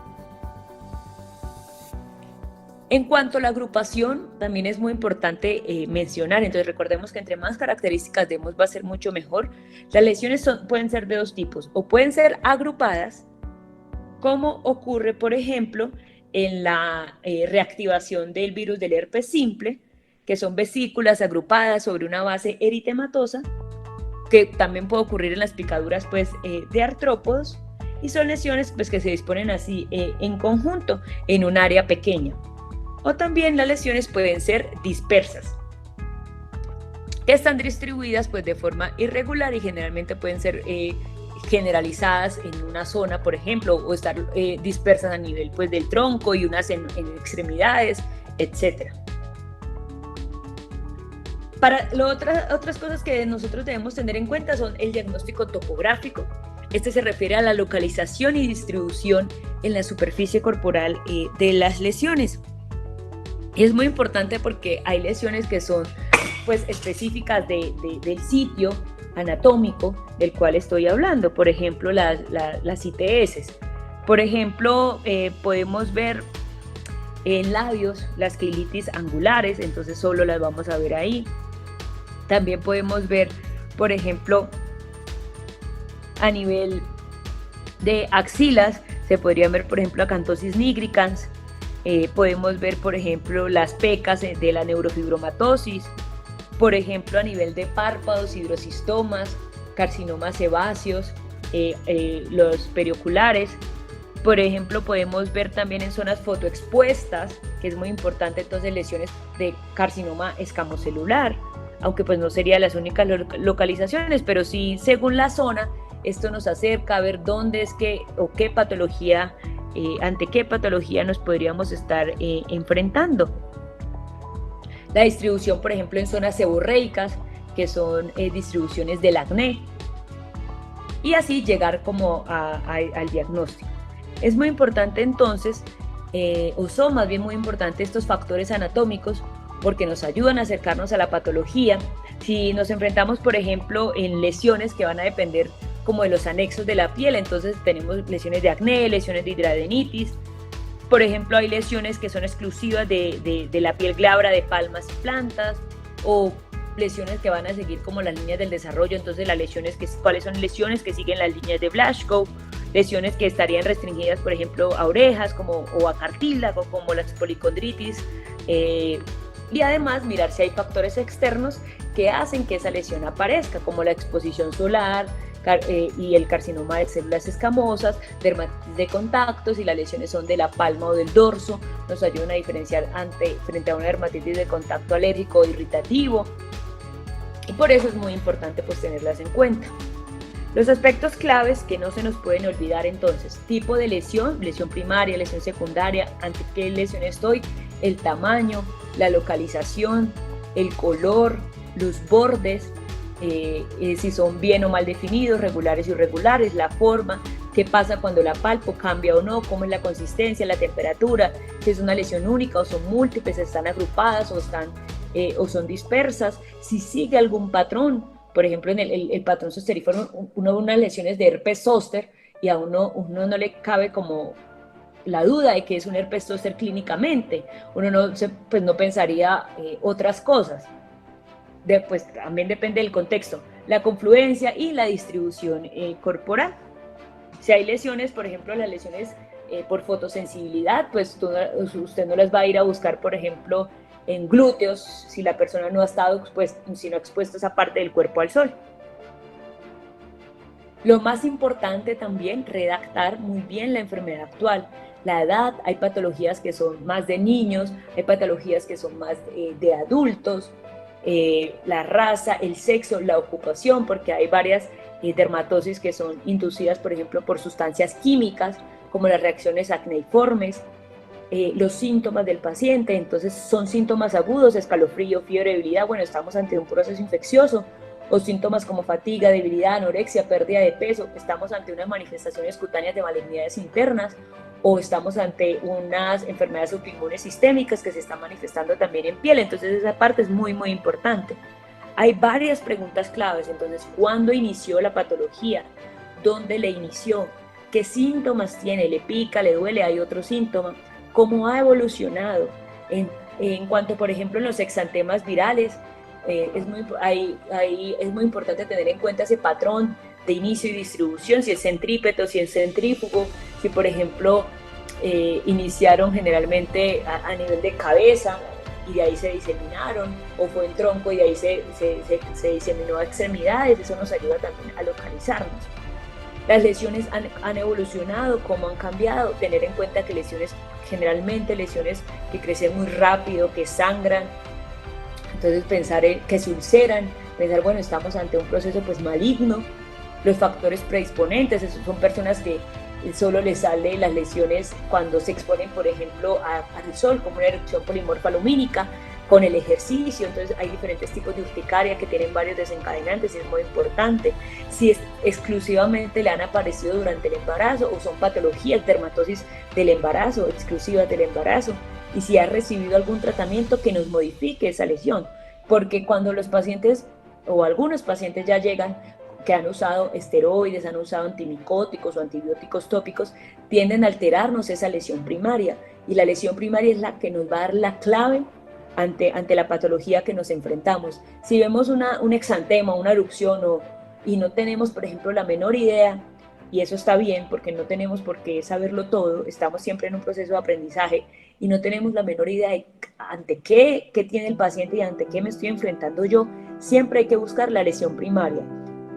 En cuanto a la agrupación, también es muy importante mencionar, entonces recordemos que entre más características demos va a ser mucho mejor. Las lesiones pueden ser de 2 tipos, o pueden ser agrupadas, como ocurre, por ejemplo, en la reactivación del virus del herpes simple, que son vesículas agrupadas sobre una base eritematosa, que también puede ocurrir en las picaduras, pues, de artrópodos, y son lesiones, pues, que se disponen así en conjunto en un área pequeña. O también las lesiones pueden ser dispersas, que están distribuidas, pues, de forma irregular y generalmente pueden ser generalizadas en una zona, por ejemplo, o estar dispersas a nivel, pues, del tronco y unas en extremidades, etc. Otras cosas que nosotros debemos tener en cuenta son el diagnóstico topográfico. Este se refiere a la localización y distribución en la superficie corporal de las lesiones. Y es muy importante porque hay lesiones que son, pues, específicas del sitio anatómico del cual estoy hablando. Por ejemplo, las ITS. Por ejemplo, podemos ver en labios las quilitis angulares, entonces solo las vamos a ver ahí. También podemos ver, por ejemplo, a nivel de axilas, se podrían ver, por ejemplo, acantosis nigricans. Podemos ver, por ejemplo, las pecas de la neurofibromatosis. Por ejemplo, a nivel de párpados, hidrocistomas, carcinomas sebáceos, los perioculares. Por ejemplo, podemos ver también en zonas fotoexpuestas, que es muy importante, entonces, lesiones de carcinoma escamocelular, aunque pues no serían las únicas localizaciones, pero sí, según la zona, esto nos acerca a ver dónde es que o qué patología, ante qué patología nos podríamos estar enfrentando. La distribución, por ejemplo, en zonas seborreicas, que son distribuciones del acné, y así llegar como al diagnóstico. Es muy importante entonces, o son más bien muy importantes estos factores anatómicos, porque nos ayudan a acercarnos a la patología. Si nos enfrentamos, por ejemplo, en lesiones que van a depender como de los anexos de la piel, entonces tenemos lesiones de acné, lesiones de hidradenitis. Por ejemplo, hay lesiones que son exclusivas de la piel glabra de palmas y plantas, o lesiones que van a seguir como las líneas del desarrollo, entonces cuáles son lesiones que siguen las líneas de Blaschko, lesiones que estarían restringidas, por ejemplo, a orejas o a cartílago, como las policondritis, y además mirar si hay factores externos que hacen que esa lesión aparezca, como la exposición solar y el carcinoma de células escamosas, dermatitis de contacto, si las lesiones son de la palma o del dorso, nos ayudan a diferenciar frente a una dermatitis de contacto alérgico o irritativo, y por eso es muy importante pues tenerlas en cuenta. Los aspectos claves que no se nos pueden olvidar entonces: tipo de lesión primaria, lesión secundaria, ante qué lesión estoy, el tamaño, la localización, el color, los bordes, si son bien o mal definidos, regulares o irregulares, la forma, qué pasa cuando la palpo, cambia o no, cómo es la consistencia, la temperatura, si es una lesión única o son múltiples, están agrupadas o son dispersas, si sigue algún patrón. Por ejemplo, en el patrón zosteriforme, unas lesiones de herpes zóster, y a uno no le cabe como la duda de que es un herpes zóster clínicamente. Uno no pensaría otras cosas. Pues también depende del contexto, la confluencia y la distribución corporal. Si hay lesiones, por ejemplo, las lesiones por fotosensibilidad, pues usted no las va a ir a buscar, por ejemplo, en glúteos, si la persona no ha estado sino expuesta esa parte del cuerpo al sol. Lo más importante también, redactar muy bien la enfermedad actual. La edad, hay patologías que son más de niños, hay patologías que son más de adultos, la raza, el sexo, la ocupación, porque hay varias dermatosis que son inducidas, por ejemplo, por sustancias químicas, como las reacciones acneiformes, los síntomas del paciente. Entonces son síntomas agudos, escalofrío, fiebre, debilidad, bueno, estamos ante un proceso infeccioso, o síntomas como fatiga, debilidad, anorexia, pérdida de peso, estamos ante unas manifestaciones cutáneas de malignidades internas, o estamos ante unas enfermedades autoinmunes sistémicas que se están manifestando también en piel. Entonces esa parte es muy, muy importante. Hay varias preguntas claves. Entonces, ¿cuándo inició la patología? ¿Dónde le inició? ¿Qué síntomas tiene? ¿Le pica? ¿Le duele? ¿Hay otro síntoma? ¿Cómo ha evolucionado? En cuanto, por ejemplo, en los exantemas virales, es muy importante tener en cuenta ese patrón de inicio y distribución, si es centrípeto, si es centrífugo, si por ejemplo iniciaron generalmente a nivel de cabeza y de ahí se diseminaron, o fue en tronco y de ahí se diseminó a extremidades. Eso nos ayuda también a localizarnos. Las lesiones han evolucionado, cómo han cambiado, tener en cuenta que generalmente lesiones que crecen muy rápido, que sangran, entonces pensar en que se ulceran, pensar, bueno, estamos ante un proceso pues maligno. Los factores predisponentes, son personas que solo les salen las lesiones cuando se exponen, por ejemplo, al sol, como una erupción polimorfa lumínica, con el ejercicio. Entonces hay diferentes tipos de urticaria que tienen varios desencadenantes, y es muy importante. Si exclusivamente le han aparecido durante el embarazo, o son patologías, dermatosis del embarazo, exclusivas del embarazo, y si ha recibido algún tratamiento que nos modifique esa lesión, porque cuando los pacientes o algunos pacientes ya llegan que han usado esteroides, han usado antimicóticos o antibióticos tópicos, tienden a alterarnos esa lesión primaria, y la lesión primaria es la que nos va a dar la clave ante la patología que nos enfrentamos. Si vemos un exantema, una erupción, y no tenemos, por ejemplo, la menor idea, y eso está bien porque no tenemos por qué saberlo todo, estamos siempre en un proceso de aprendizaje y no tenemos la menor idea de ante qué tiene el paciente y ante qué me estoy enfrentando yo, siempre hay que buscar la lesión primaria.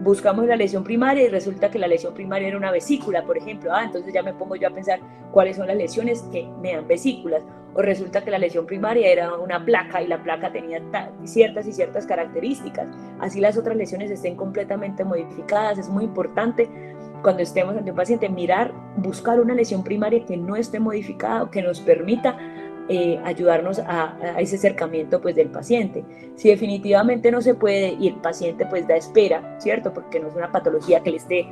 Buscamos la lesión primaria y resulta que la lesión primaria era una vesícula, por ejemplo. Entonces ya me pongo yo a pensar cuáles son las lesiones que me dan vesículas. O resulta que la lesión primaria era una placa y la placa tenía ciertas características. Así las otras lesiones estén completamente modificadas. Es muy importante cuando estemos ante un paciente buscar una lesión primaria que no esté modificada, que nos permita ayudarnos a ese acercamiento pues del paciente. Si definitivamente no se puede y el paciente pues da espera, ¿cierto? Porque no es una patología que le esté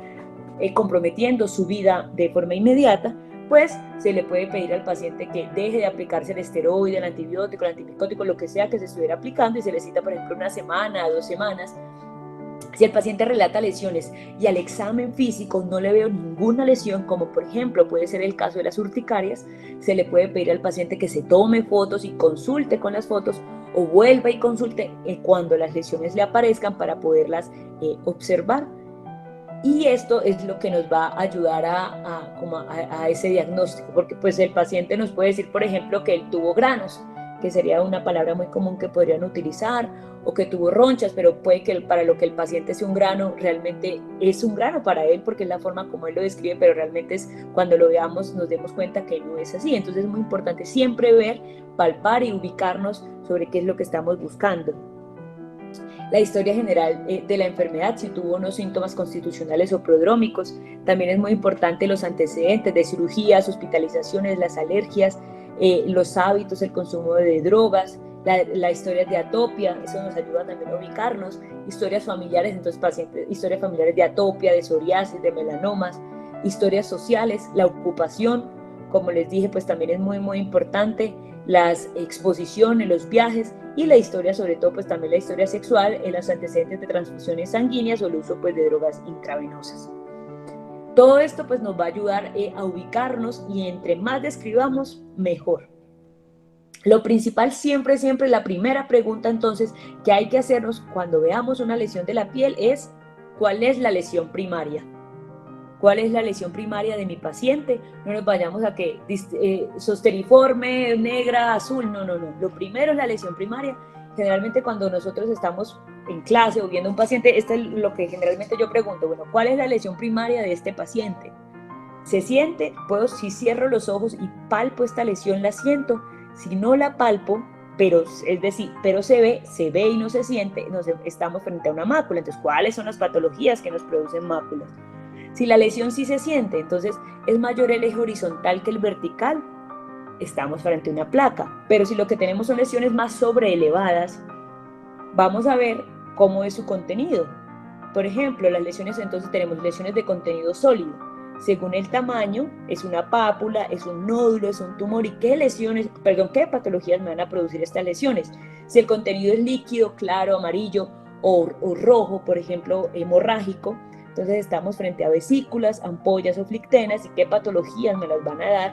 comprometiendo su vida de forma inmediata, pues se le puede pedir al paciente que deje de aplicarse el esteroide, el antibiótico, el antimicótico, lo que sea que se estuviera aplicando, y se le cita, por ejemplo, 1 semana, 2 semanas, Si el paciente relata lesiones y al examen físico no le veo ninguna lesión, como por ejemplo puede ser el caso de las urticarias, se le puede pedir al paciente que se tome fotos y consulte con las fotos o vuelva y consulte cuando las lesiones le aparezcan para poderlas observar. Y esto es lo que nos va a ayudar a ese diagnóstico, porque pues el paciente nos puede decir, por ejemplo, que él tuvo granos, que sería una palabra muy común que podrían utilizar, o que tuvo ronchas, pero puede que para lo que el paciente sea un grano, realmente es un grano para él, porque es la forma como él lo describe, pero realmente es cuando lo veamos nos demos cuenta que no es así. Entonces es muy importante siempre ver, palpar y ubicarnos sobre qué es lo que estamos buscando. La historia general de la enfermedad, si tuvo unos síntomas constitucionales o prodrómicos. También es muy importante los antecedentes de cirugías, hospitalizaciones, las alergias, los hábitos, el consumo de drogas, la historia de atopia, eso nos ayuda también a ubicarnos, historias familiares, entonces pacientes, historias familiares de atopia, de psoriasis, de melanomas, historias sociales, la ocupación, como les dije, pues también es muy importante, las exposiciones, los viajes y la historia, sobre todo, pues también la historia sexual, en los antecedentes de transfusiones sanguíneas o el uso pues de drogas intravenosas. Todo esto pues nos va a ayudar a ubicarnos y entre más describamos, mejor. Lo principal siempre, la primera pregunta entonces que hay que hacernos cuando veamos una lesión de la piel es ¿cuál es la lesión primaria? ¿Cuál es la lesión primaria de mi paciente? No nos vayamos a que zosteriforme, negra, azul, no. Lo primero es la lesión primaria. Generalmente cuando nosotros estamos en clase o viendo a un paciente, esto es lo que generalmente yo pregunto, bueno, ¿cuál es la lesión primaria de este paciente? ¿Se siente? Si cierro los ojos y palpo esta lesión, la siento. Si no la palpo, pero se ve y no se siente, estamos frente a una mácula. Entonces, ¿cuáles son las patologías que nos producen máculas? Si la lesión sí se siente, entonces es mayor el eje horizontal que el vertical, estamos frente a una placa. Pero si lo que tenemos son lesiones más sobreelevadas, vamos a ver cómo es su contenido. Por ejemplo, las lesiones, entonces tenemos lesiones de contenido sólido. Según el tamaño, es una pápula, es un nódulo, es un tumor y qué patologías me van a producir estas lesiones. Si el contenido es líquido, claro, amarillo o rojo, por ejemplo, hemorrágico, entonces estamos frente a vesículas, ampollas o flictenas y qué patologías me las van a dar.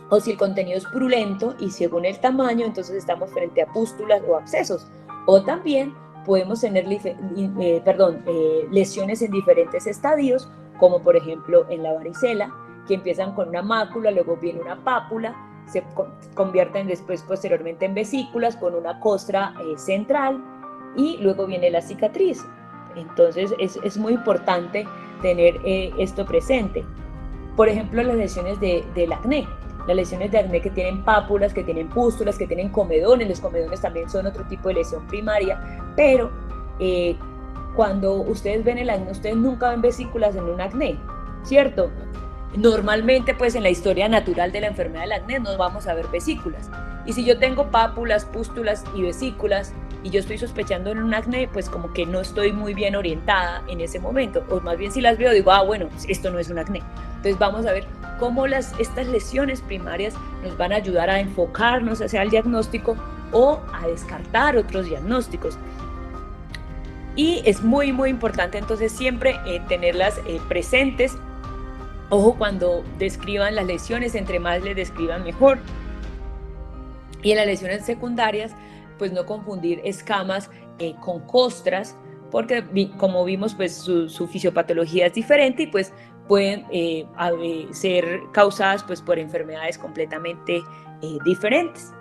O si el contenido es purulento y según el tamaño, entonces estamos frente a pústulas o abscesos. O también podemos tener lesiones en diferentes estadios, como por ejemplo en la varicela, que empiezan con una mácula, luego viene una pápula, se convierten después posteriormente en vesículas con una costra central y luego viene la cicatriz. Entonces es muy importante tener esto presente. Por ejemplo, las lesiones del acné. Las lesiones de acné que tienen pápulas, que tienen pústulas, que tienen comedones. Los comedones también son otro tipo de lesión primaria, pero cuando ustedes ven el acné, ustedes nunca ven vesículas en un acné, ¿cierto? Normalmente, pues en la historia natural de la enfermedad del acné no vamos a ver vesículas. Y si yo tengo pápulas, pústulas y vesículas y yo estoy sospechando en un acné, pues como que no estoy muy bien orientada en ese momento. O más bien si las veo digo, bueno, esto no es un acné. Entonces vamos a ver cómo estas lesiones primarias nos van a ayudar a enfocarnos hacia el diagnóstico o a descartar otros diagnósticos. Y es muy importante entonces siempre tenerlas presentes. Ojo cuando describan las lesiones, entre más les describan mejor. Y en las lesiones secundarias, pues no confundir escamas con costras, porque como vimos, pues su fisiopatología es diferente y pues pueden ser causadas pues por enfermedades completamente diferentes.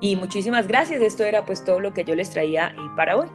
Y muchísimas gracias, esto era pues todo lo que yo les traía para hoy.